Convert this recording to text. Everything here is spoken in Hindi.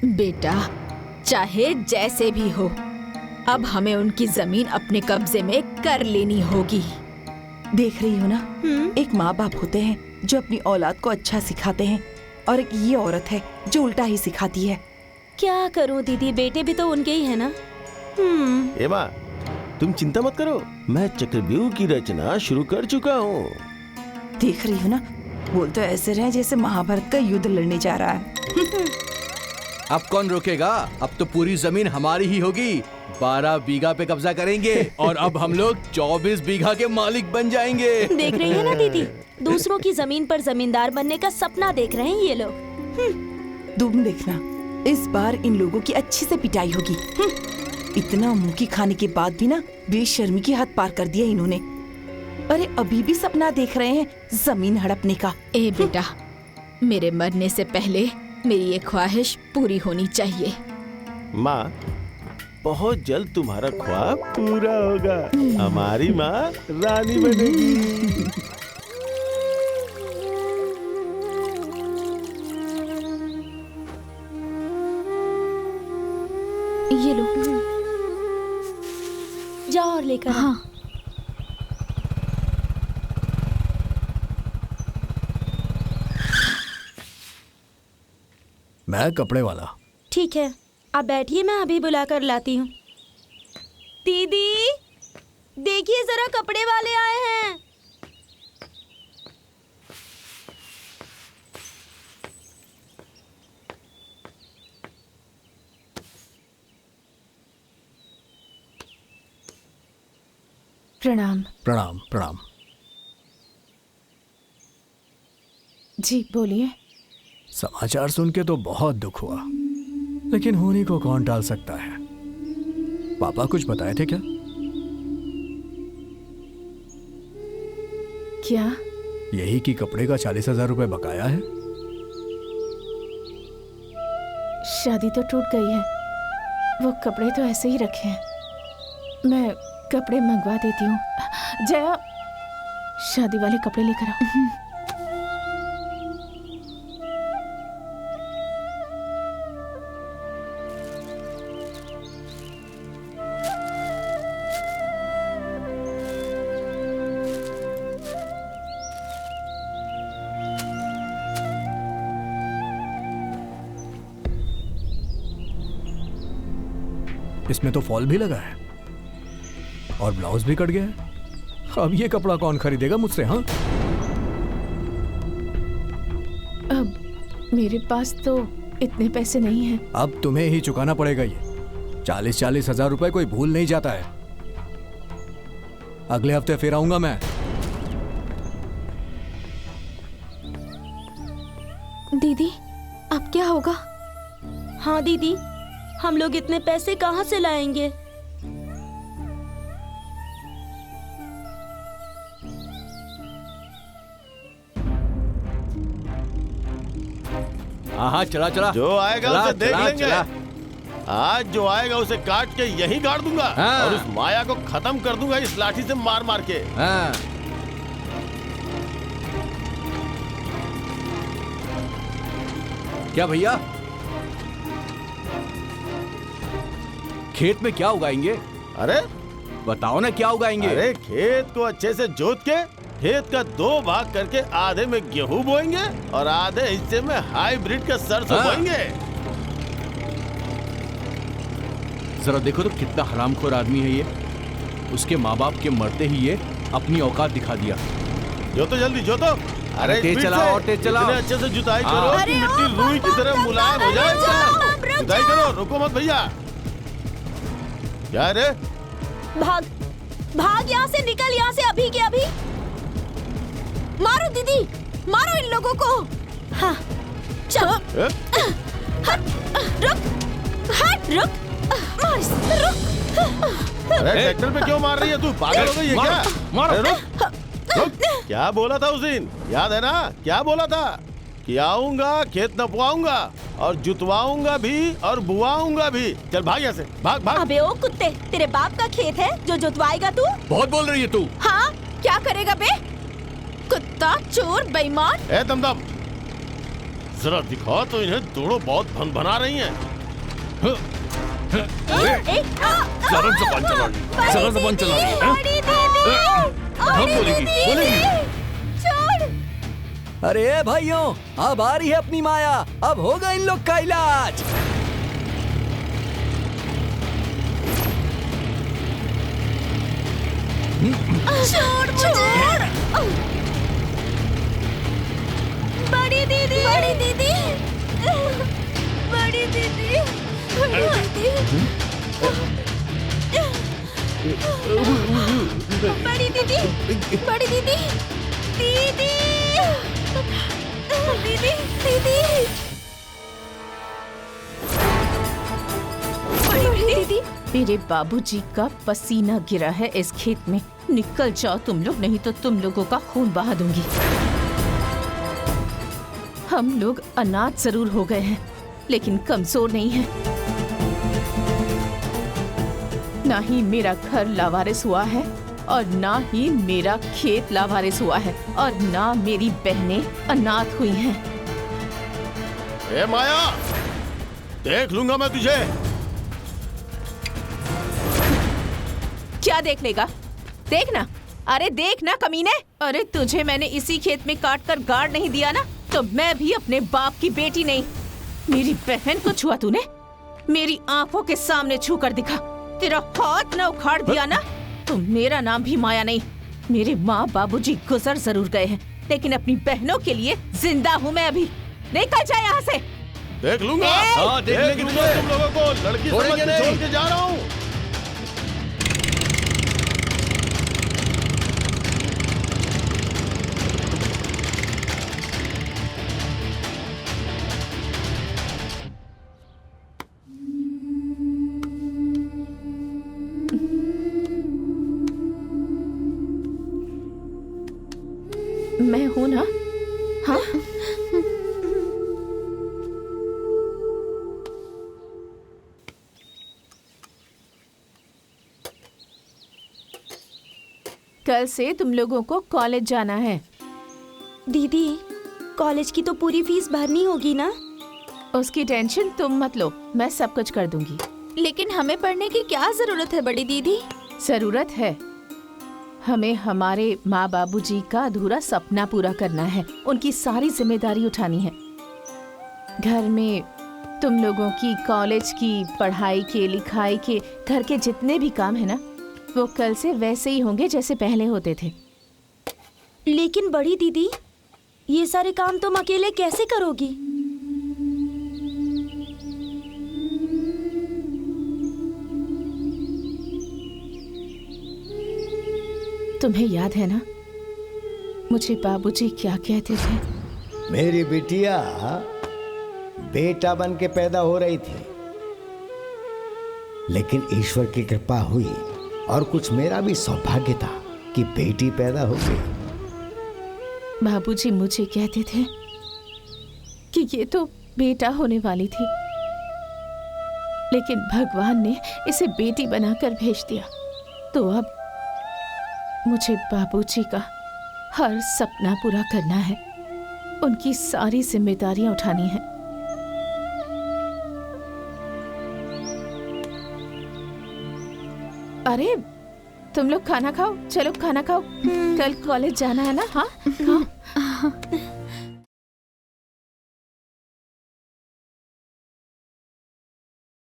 बेटा, चाहे जैसे भी हो, अब हमें उनकी जमीन अपने कब्जे में कर लेनी होगी। देख रही हो ना, एक माँ बाप होते हैं जो अपनी औलाद को अच्छा सिखाते हैं, और एक ये औरत है जो उल्टा ही सिखाती है। क्या करूं दीदी, बेटे भी तो उनके ही है ना। ए माँ, तुम चिंता मत करो, मैं चक्रव्यूह की रचना शुरू कर चुका हूँ। देख रही हो ना, बोल तो ऐसे रहे जैसे महाभारत का युद्ध लड़ने जा रहा है। अब कौन रोकेगा? अब तो पूरी जमीन हमारी ही होगी। 12 बीघा पे कब्जा करेंगे और अब हम लोग 24 बीघा के मालिक बन जाएंगे। देख रही है ना दीदी, दूसरों की जमीन पर जमींदार बनने का सपना देख रहे हैं ये लोग। तुम देखना, इस बार इन लोगों की अच्छी से पिटाई होगी। इतना मुंह की खाने के बाद भी ना बेशर्मी की हद पार कर दिया इन्होंने। अरे अभी भी सपना देख रहे हैं जमीन हड़पने का। ए बेटा, मेरे मरने से पहले मेरी ये ख्वाहिश पूरी होनी चाहिए। माँ, बहुत जल्द तुम्हारा ख्वाब पूरा होगा। हमारी माँ रानी बनेगी। ये लो, जाओ और लेकर। हाँ, मैं कपड़े वाला। ठीक है, आप बैठिए, मैं अभी बुला कर लाती हूँ। दीदी देखिए जरा, कपड़े वाले आए हैं। प्रणाम। प्रणाम प्रणाम। जी बोलिए। समाचार सुन के तो बहुत दुख हुआ, लेकिन होने को कौन टाल सकता है। पापा कुछ बताए थे क्या? क्या? यही कि कपड़े का 40,000 रुपए बकाया है। शादी तो टूट गई है, वो कपड़े तो ऐसे ही रखे हैं। मैं कपड़े मंगवा देती हूँ। जया, शादी वाले कपड़े लेकर आओ। इसमें तो फॉल भी लगा है और ब्लाउज भी कट गया है। अब ये कपड़ा कौन खरीदेगा मुझसे? हाँ, अब मेरे पास तो इतने पैसे नहीं हैं। अब तुम्हें ही चुकाना पड़ेगा। ये 40,000 रुपए कोई भूल नहीं जाता है। अगले हफ्ते फिर आऊंगा मैं। दीदी, अब क्या होगा? हाँ दीदी, हम लोग इतने पैसे कहाँ से लाएंगे? हाँ, चला चला। जो आएगा चला, उसे देख चला, लेंगे। चला। आज जो आएगा उसे काट के यहीं गाड़ दूंगा। हाँ। और उस माया को खत्म कर दूंगा इस लाठी से मार मार के। हाँ। क्या भैया, खेत में क्या उगाएंगे? अरे बताओ ना, क्या उगाएंगे? अरे खेत को अच्छे से जोत के खेत का 2 भाग करके आधे में गेहूं बोएंगे और आधे हिस्से में हाइब्रिड का सरसों हाँ। बोएंगे। जरा देखो तो कितना हरामखोर आदमी है ये। उसके माँ बाप के मरते ही ये अपनी औकात दिखा दिया। जो तो जल्दी जो तो। अरे तेज स्पीड चलाओ से। और तेज चलाओ। इतने अच्छे से जुताई हाँ। करो अरे कि मिट्टी ओ, रुई की तरह मुलायम हो जाए। जुताई करो, रुको मत भैया। क्या रे? भाग भाग, यहाँ से निकल, यहाँ से अभी के अभी। मारो दीदी, मारो इन लोगों को। हाँ चलो। ए? रुक, हट, रुक, मार इसे, रुक। अरे ट्रैक्टर पे क्यों मार रही है तू? पागल हो गई है क्या? मारो। अरे रुक, रुक। क्या बोला था उस दिन? याद है ना? क्या बोला था? कि आऊंगा, खेत नपवाऊंगा और जुतवाऊंगा भी और बुआऊंगा भी। चल भाग यहाँ से, भाग भाग। अबे ओ कुत्ते, तेरे बाप का खेत है जो जुतवाएगा तू? बहुत बोल रही है तू। हाँ, क्या करेगा बे? कुत्ता, चोर, बेईमान। ए दमदम, जरा दिखा तो इन्हें, दोनों बहुत भन भना रही हैं। जरा ज़बान चला रही है, जरा ज़बान चला रही है, बड़ी दीदी, हाँ बोलेगी, बोलेगी। छोड़। अरे भाइयों, अब आ रही है अपनी माया, अब होगा इन लोग का इलाज। छोड़ मुझे। बड़ी दीदी, बड़ी दीदी, बड़ी दीदी, बड़ी दीदी, बड़ी दीदी, बड़ी दीदी, दीदी, दीदी, दीदी, बड़ी दीदी। मेरे बाबूजी का पसीना गिरा है इस खेत में। निकल जाओ तुम लोग, नहीं तो तुम लोगों का खून बहा दूंगी। हम लोग अनाथ जरूर हो गए हैं, लेकिन कमजोर नहीं हैं। ना ही मेरा घर लावारिस हुआ है और ना ही मेरा खेत लावारिस हुआ है और ना मेरी बहनें अनाथ हुई हैं। ए माया, देख लूंगा मैं तुझे। क्या देख लेगा? देखना, अरे देखना कमीने। अरे तुझे मैंने इसी खेत में काट कर गाड़ नहीं दिया ना, तो मैं भी अपने बाप की बेटी नहीं। मेरी बहन को छुआ तूने, मेरी आंखों के सामने छू कर दिखा। तेरा हाथ न उखाड़ दिया ना, तो मेरा नाम भी माया नहीं। मेरे माँ बाबूजी गुजर जरूर गए हैं, लेकिन अपनी बहनों के लिए जिंदा हूँ मैं अभी। निकल जा यहाँ से। देख लूंगा। हाँ, देख लेंगे लूंगा तुझे। तुम लोगों को। लड़की समझ छोड़ेंगे के छोड़ नहीं। के जा रहा हूँ। मैं हूँ ना? हाँ, कल से तुम लोगों को कॉलेज जाना है। दीदी, कॉलेज की तो पूरी फीस भरनी होगी ना? उसकी टेंशन तुम मत लो, मैं सब कुछ कर दूंगी। लेकिन हमें पढ़ने की क्या जरूरत है बड़ी दीदी? जरूरत है, हमें हमारे माँ बाबूजी का अधूरा सपना पूरा करना है। उनकी सारी जिम्मेदारी उठानी है। घर में तुम लोगों की कॉलेज की पढ़ाई के, लिखाई के, घर के जितने भी काम है ना, वो कल से वैसे ही होंगे जैसे पहले होते थे। लेकिन बड़ी दीदी, ये सारे काम तुम अकेले कैसे करोगी? तुम्हें याद है ना मुझे बाबूजी क्या कहते थे? मेरी बिटिया बेटा बन के पैदा हो रही थी, लेकिन ईश्वर की कृपा हुई और कुछ मेरा भी सौभाग्य था कि बेटी पैदा हो गई। बाबूजी मुझे कहते थे कि ये तो बेटा होने वाली थी, लेकिन भगवान ने इसे बेटी बनाकर भेज दिया। तो अब मुझे बाबूजी का हर सपना पूरा करना है, उनकी सारी जिम्मेदारियां उठानी है। अरे तुम लोग खाना खाओ, चलो खाना खाओ। कल कॉलेज जाना है ना? हाँ खाओ।